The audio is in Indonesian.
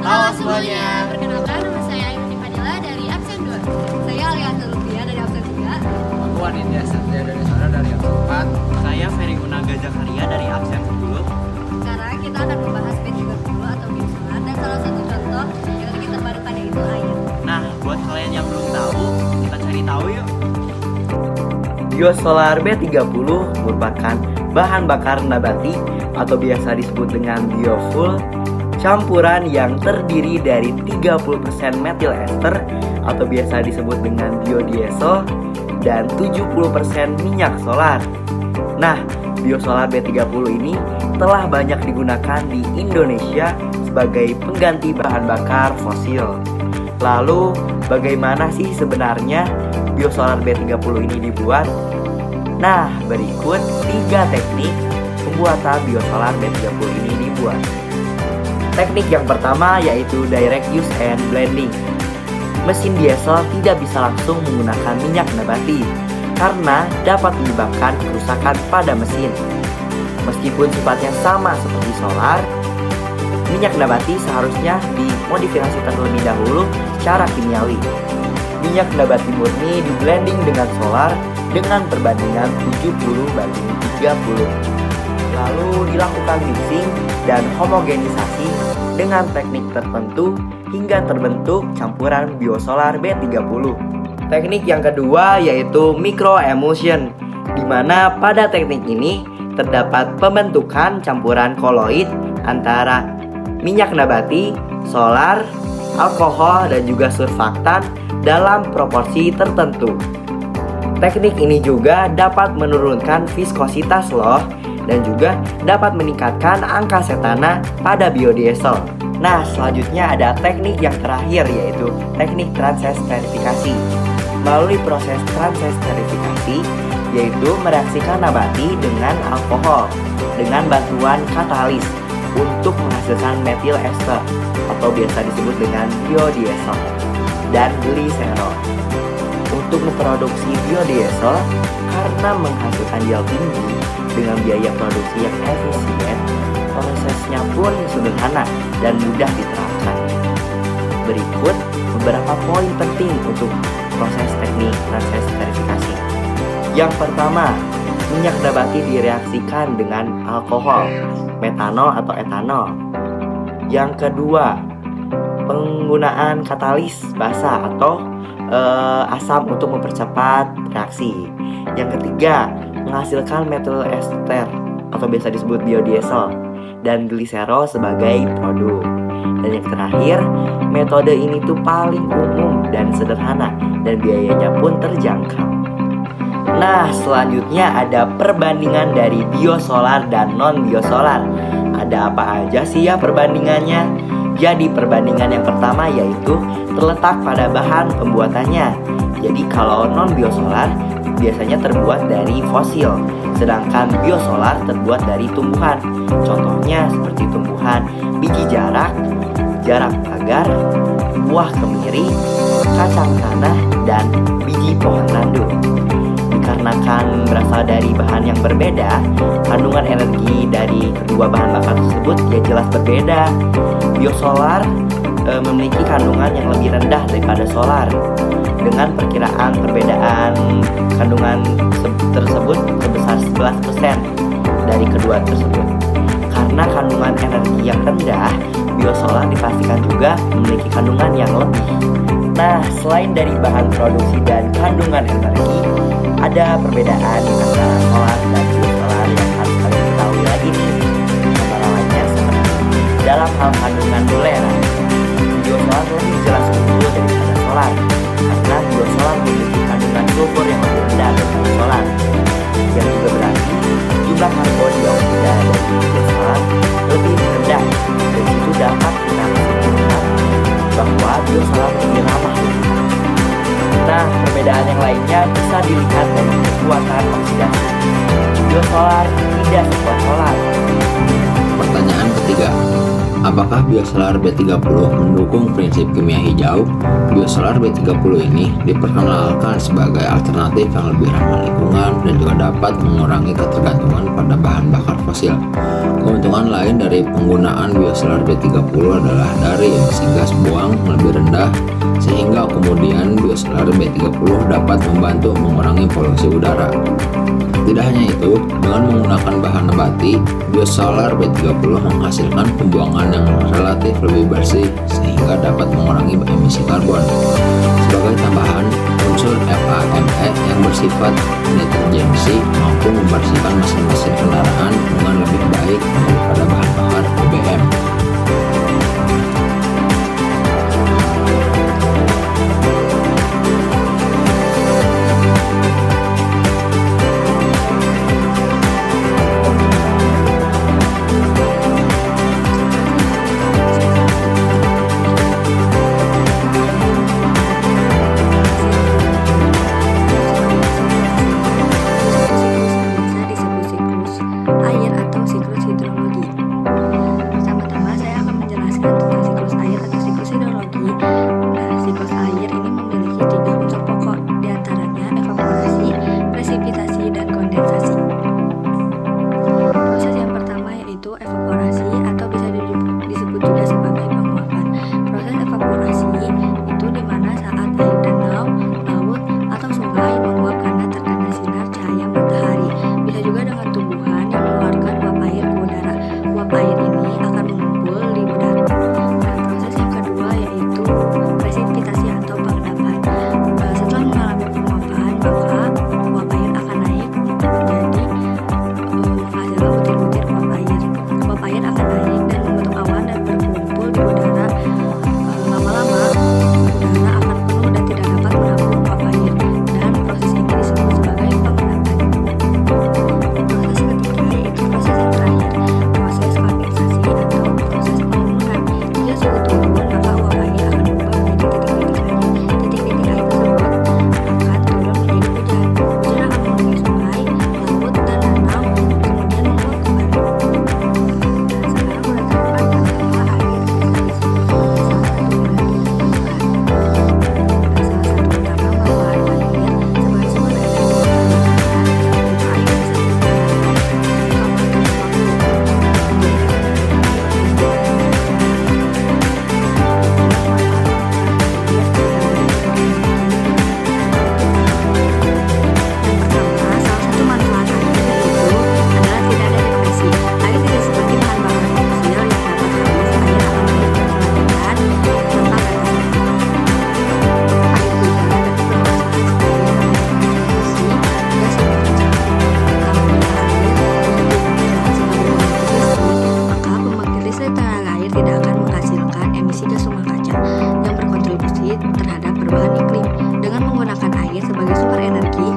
Halo semuanya. Perkenalkan, nama saya Ayu Fadila dari absen 2. Saya Aliasa Lutfia dari absen 3. Aku Anindya Satria dari Sora dari absen 4. Saya Ferry Gunaga Zakaria dari absen 10. Sekarang kita akan membahas P30 atau biosolar dan salah satu contoh yang lebih terbaru pada itu air. Nah, buat kalian yang belum tahu, kita cari tahu yuk. Biosolar B30 merupakan bahan bakar nabati atau biasa disebut dengan biofuel, campuran yang terdiri dari 30% metil ester atau biasa disebut dengan biodiesel dan 70% minyak solar. Nah, biosolar B30 ini telah banyak digunakan di Indonesia sebagai pengganti bahan bakar fosil. Lalu, bagaimana sih sebenarnya biosolar B30 ini dibuat? Nah, berikut 3 teknik pembuatan biosolar B30 ini dibuat. Teknik yang pertama yaitu direct use and blending. Mesin diesel tidak bisa langsung menggunakan minyak nabati karena dapat menyebabkan kerusakan pada mesin. Meskipun sifatnya sama seperti solar, minyak nabati seharusnya dimodifikasi terlebih dahulu secara kimiawi. Minyak nabati murni diblending dengan solar dengan perbandingan 70:30. Lalu dilakukan mixing dan homogenisasi dengan teknik tertentu hingga terbentuk campuran biosolar B30. Teknik yang kedua yaitu microemulsion, di mana pada teknik ini terdapat pembentukan campuran koloid antara minyak nabati, solar, alkohol, dan juga surfaktan dalam proporsi tertentu. Teknik ini juga dapat menurunkan viskositas loh dan juga dapat meningkatkan angka setana pada biodiesel. Nah, selanjutnya ada teknik yang terakhir yaitu teknik transesterifikasi. Melalui proses transesterifikasi yaitu mereaksikan nabati dengan alkohol dengan bantuan katalis untuk menghasilkan metil ester atau biasa disebut dengan biodiesel dan gliserol. Untuk memproduksi biodiesel karena menghasilkan yield tinggi dengan biaya produksi yang efisien, prosesnya pun sederhana dan mudah diterapkan. Berikut beberapa poin penting untuk proses teknik transesterifikasi. Yang pertama, minyak nabati direaksikan dengan alkohol, metanol atau etanol. Yang kedua, penggunaan katalis basa atau asam untuk mempercepat reaksi. Yang ketiga, menghasilkan metil ester atau biasa disebut biodiesel dan gliserol sebagai produk. Dan yang terakhir, metode ini tuh paling umum dan sederhana dan biayanya pun terjangkau. Nah, selanjutnya ada perbandingan dari biosolar dan non biosolar. Ada apa aja sih ya perbandingannya? Jadi perbandingan yang pertama yaitu terletak pada bahan pembuatannya. Jadi kalau non biosolar biasanya terbuat dari fosil, sedangkan biosolar terbuat dari tumbuhan. Contohnya seperti tumbuhan biji jarak, jarak pagar, buah kemiri, kacang tanah, dan biji pohon randu. Dikarenakan berasal dari bahan yang berbeda, kandungan energi dari kedua bahan bakar tersebut ya jelas berbeda. Biosolar memiliki kandungan yang lebih rendah daripada solar, dengan perkiraan perbedaan kandungan tersebut sebesar 11% dari kedua tersebut. Karena kandungan energi yang rendah, biosolar dipastikan juga memiliki kandungan yang lebih. Nah, selain dari bahan produksi dan kandungan energi, ada perbedaan antara solar dan biosolar yang harus kalian ketahui lagi nih. Antara lainnya seperti dalam hal kandungan toleran, biosolar lebih jelas unggul daripada solar karena biosolar memiliki kandungan sulfur yang lebih rendah daripada solar. Yang juga berarti jumlah karbon dioksida dari biosolar lebih rendah, dan itu dapat kita simpulkan bahwa biosolar lebih ramah lingkungan. Nah, perbedaan yang lainnya bisa dilihat dari kekuatan oksidasi. Biosolar tidak sekuat solar. Pertanyaan ketiga, Apakah biosolar B30 mendukung prinsip kimia hijau? Biosolar B30 ini diperkenalkan sebagai alternatif yang lebih ramah lingkungan dan juga dapat mengurangi ketergantungan pada bahan bakar fosil. Keuntungan lain dari penggunaan biosolar B30 adalah dari emisi gas buang lebih rendah, sehingga kemudian biosolar B30 dapat membantu mengurangi polusi udara. Tidak hanya itu, dengan menggunakan bahan nabati, biosolar B30 menghasilkan pembuangan yang relatif lebih bersih sehingga dapat mengurangi emisi karbon. Sebagai tambahan, unsur FAME yang bersifat deterjensi mampu membersihkan mesin-mesin kendaraan dengan lebih baik daripada bahan bakar BBM. terhadap perubahan iklim. Dengan menggunakan air sebagai sumber energi,